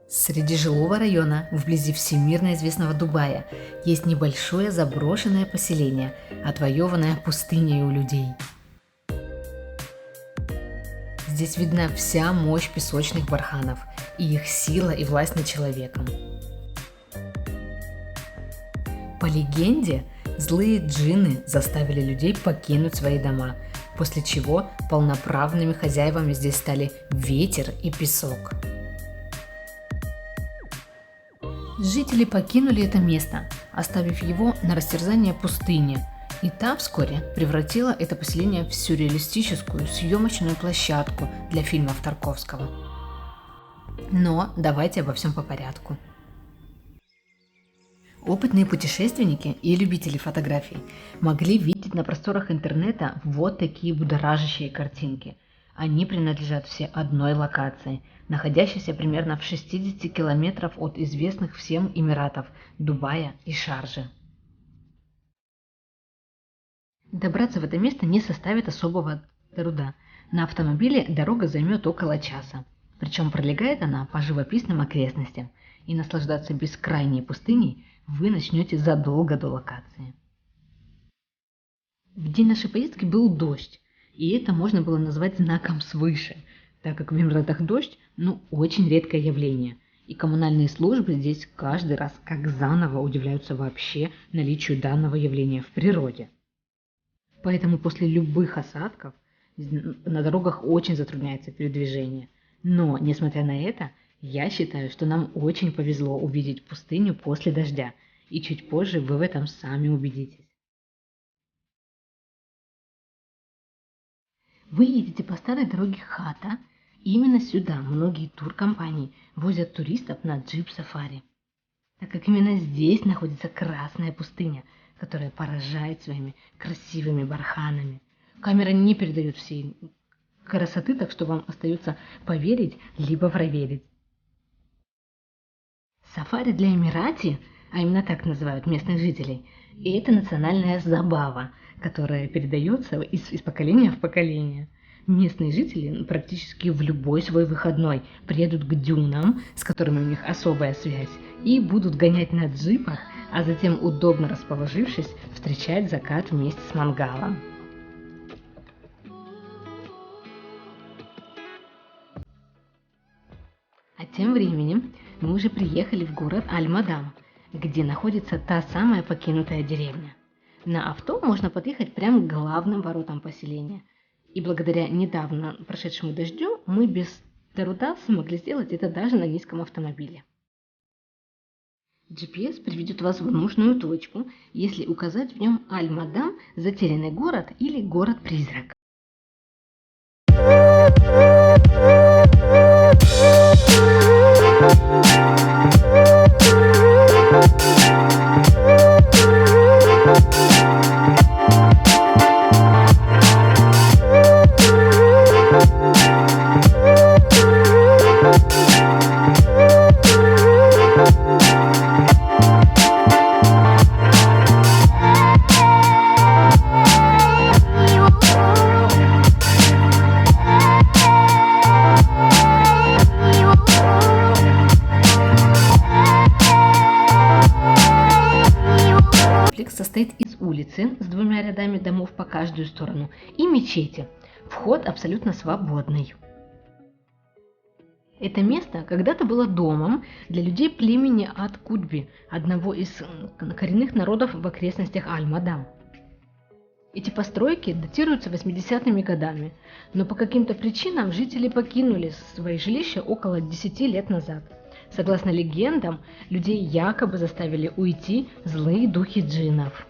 Среди жилого района, вблизи всемирно известного Дубая, есть небольшое заброшенное поселение, отвоеванное пустыней у людей. Здесь видна вся мощь песочных барханов и их сила и власть над человеком. По легенде, злые джинны заставили людей покинуть свои дома, после чего полноправными хозяевами здесь стали ветер и песок. Жители покинули это место, оставив его на растерзание пустыне, и та вскоре превратила это поселение в сюрреалистическую съемочную площадку для фильмов Тарковского. Но давайте обо всем по порядку. Опытные путешественники и любители фотографий могли видеть на просторах интернета вот такие будоражащие картинки. Они принадлежат все одной локации, находящейся примерно в 60 километров от известных всем Эмиратов Дубая и Шарджи. Добраться в это место не составит особого труда. На автомобиле дорога займет около часа, причем пролегает она по живописным окрестностям, и наслаждаться бескрайней пустыней вы начнете задолго до локации. В день нашей поездки был дождь, и это можно было назвать знаком свыше, так как в Эмиратах дождь очень редкое явление, и коммунальные службы здесь каждый раз как заново удивляются вообще наличию данного явления в природе. Поэтому после любых осадков на дорогах очень затрудняется передвижение. Но, несмотря на это, я считаю, что нам очень повезло увидеть пустыню после дождя, и чуть позже вы в этом сами убедитесь. Вы едете по старой дороге Хата, и именно сюда многие туркомпании возят туристов на джип-сафари, так как именно здесь находится Красная пустыня, которая поражает своими красивыми барханами. Камера не передает всей красоты, так что вам остается поверить либо проверить. Сафари для Эмирати, а именно так называют местных жителей, и это национальная забава, которая передается из поколения в поколение. Местные жители практически в любой свой выходной приедут к дюнам, с которыми у них особая связь, и будут гонять на джипах, а затем, удобно расположившись, встречать закат вместе с мангалом. А тем временем мы уже приехали в город Аль-Мадам, где находится та самая покинутая деревня. На авто можно подъехать прямо к главным воротам поселения. И благодаря недавно прошедшему дождю мы без труда смогли сделать это даже на низком автомобиле. GPS приведет вас в нужную точку, если указать в нем Аль-Мадам, затерянный город или город-призрак. Состоит из улицы с двумя рядами домов по каждую сторону и мечети. Вход абсолютно свободный. Это место когда-то было домом для людей племени Ат-Кутби, одного из коренных народов в окрестностях Аль-Мадам. Эти постройки датируются 80-ми годами, но по каким-то причинам жители покинули свои жилища около 10 лет назад. Согласно легендам, людей якобы заставили уйти злые духи джиннов.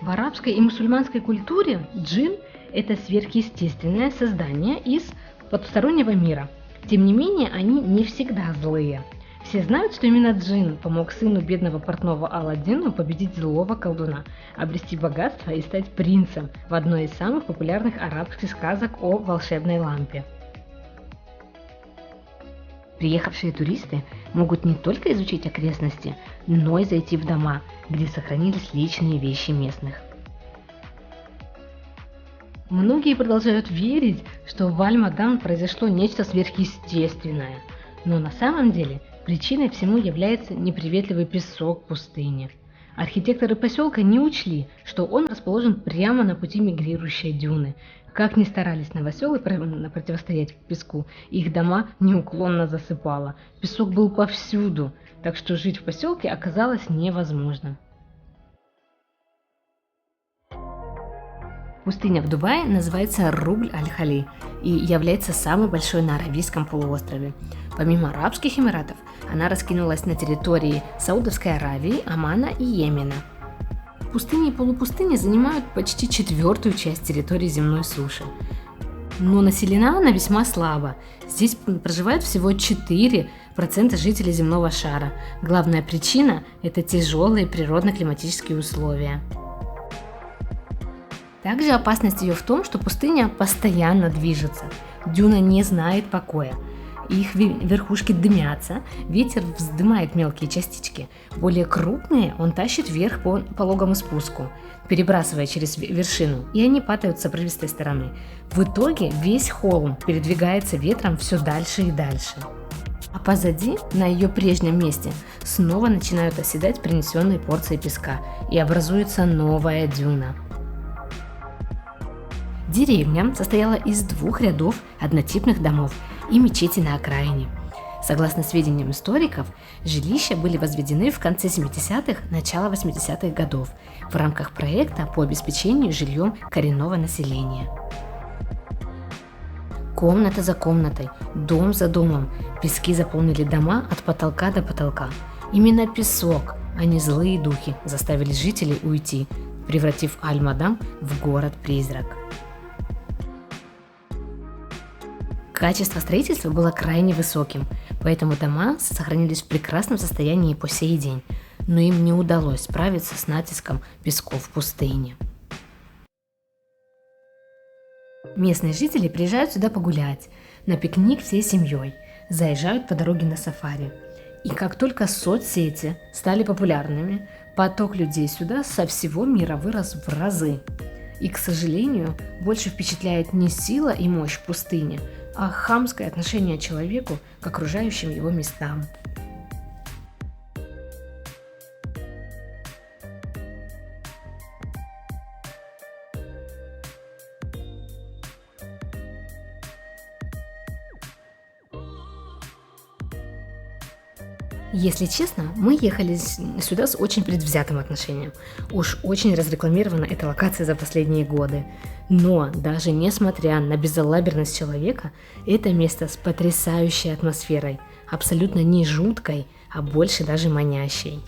В арабской и мусульманской культуре джин – это сверхъестественное создание из потустороннего мира. Тем не менее, они не всегда злые. Все знают, что именно джин помог сыну бедного портного Аладдину победить злого колдуна, обрести богатство и стать принцем в одной из самых популярных арабских сказок о волшебной лампе. Приехавшие туристы могут не только изучить окрестности, но и зайти в дома, где сохранились личные вещи местных. Многие продолжают верить, что в Аль-Мадан произошло нечто сверхъестественное, но на самом деле причиной всему является неприветливый песок пустыни. Архитекторы поселка не учли, что он расположен прямо на пути мигрирующей дюны. Как ни старались новоселы противостоять песку, их дома неуклонно засыпало. Песок был повсюду, так что жить в поселке оказалось невозможно. Пустыня в Дубае называется Рубль-Аль-Хали и является самой большой на Аравийском полуострове. Помимо Арабских Эмиратов, она раскинулась на территории Саудовской Аравии, Омана и Йемена. Пустыни и полупустыни занимают почти четвертую часть территории земной суши. Но населена она весьма слабо. Здесь проживает всего 4% жителей земного шара. Главная причина – это тяжелые природно-климатические условия. Также опасность ее в том, что пустыня постоянно движется. Дюна не знает покоя. Их верхушки дымятся, ветер вздымает мелкие частички. Более крупные он тащит вверх по пологому спуску, перебрасывая через вершину, и они падают с обрывистой стороны. В итоге весь холм передвигается ветром все дальше и дальше. А позади, на ее прежнем месте, снова начинают оседать принесенные порции песка, и образуется новая дюна. Деревня состояла из 2 рядов однотипных домов и мечети на окраине. Согласно сведениям историков, жилища были возведены в конце 70-х, начало 80-х годов в рамках проекта по обеспечению жильем коренного населения. Комната за комнатой, дом за домом, пески заполнили дома от потолка до потолка. Именно песок, а не злые духи, заставили жителей уйти, превратив Аль-Мадан в город-призрак. Качество строительства было крайне высоким, поэтому дома сохранились в прекрасном состоянии по сей день, но им не удалось справиться с натиском песков в пустыне. Местные жители приезжают сюда погулять, на пикник всей семьей, заезжают по дороге на сафари. И как только соцсети стали популярными, поток людей сюда со всего мира вырос в разы. И, к сожалению, больше впечатляет не сила и мощь пустыни, а хамское отношение человеку к окружающим его местам. Если честно, мы ехали сюда с очень предвзятым отношением. Уж очень разрекламирована эта локация за последние годы. Но даже несмотря на безалаберность человека, это место с потрясающей атмосферой, абсолютно не жуткой, а больше даже манящей.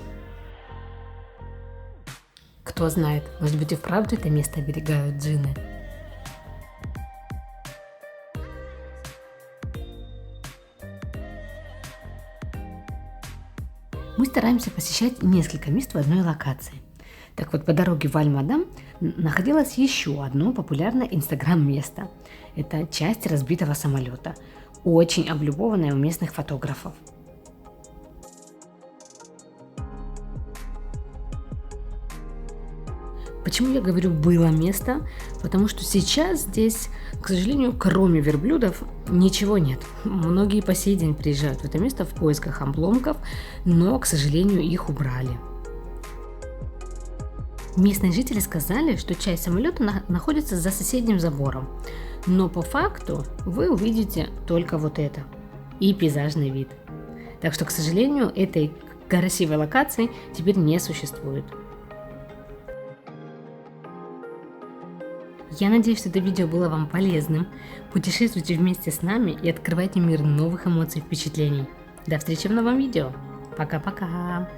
Кто знает, может быть и вправду это место оберегают джинны. Мы стараемся посещать несколько мест в одной локации. Так вот, по дороге в Аль-Мадан находилось еще одно популярное инстаграм-место. Это часть разбитого самолета, очень облюбованная у местных фотографов. Почему я говорю «было место»? Потому что сейчас здесь, к сожалению, кроме верблюдов, ничего нет. Многие по сей день приезжают в это место в поисках обломков, но, к сожалению, их убрали. Местные жители сказали, что часть самолета находится за соседним забором, но по факту вы увидите только вот это и пейзажный вид. Так что, к сожалению, этой красивой локации теперь не существует. Я надеюсь, что это видео было вам полезным. Путешествуйте вместе с нами и открывайте мир новых эмоций и впечатлений. До встречи в новом видео. Пока-пока!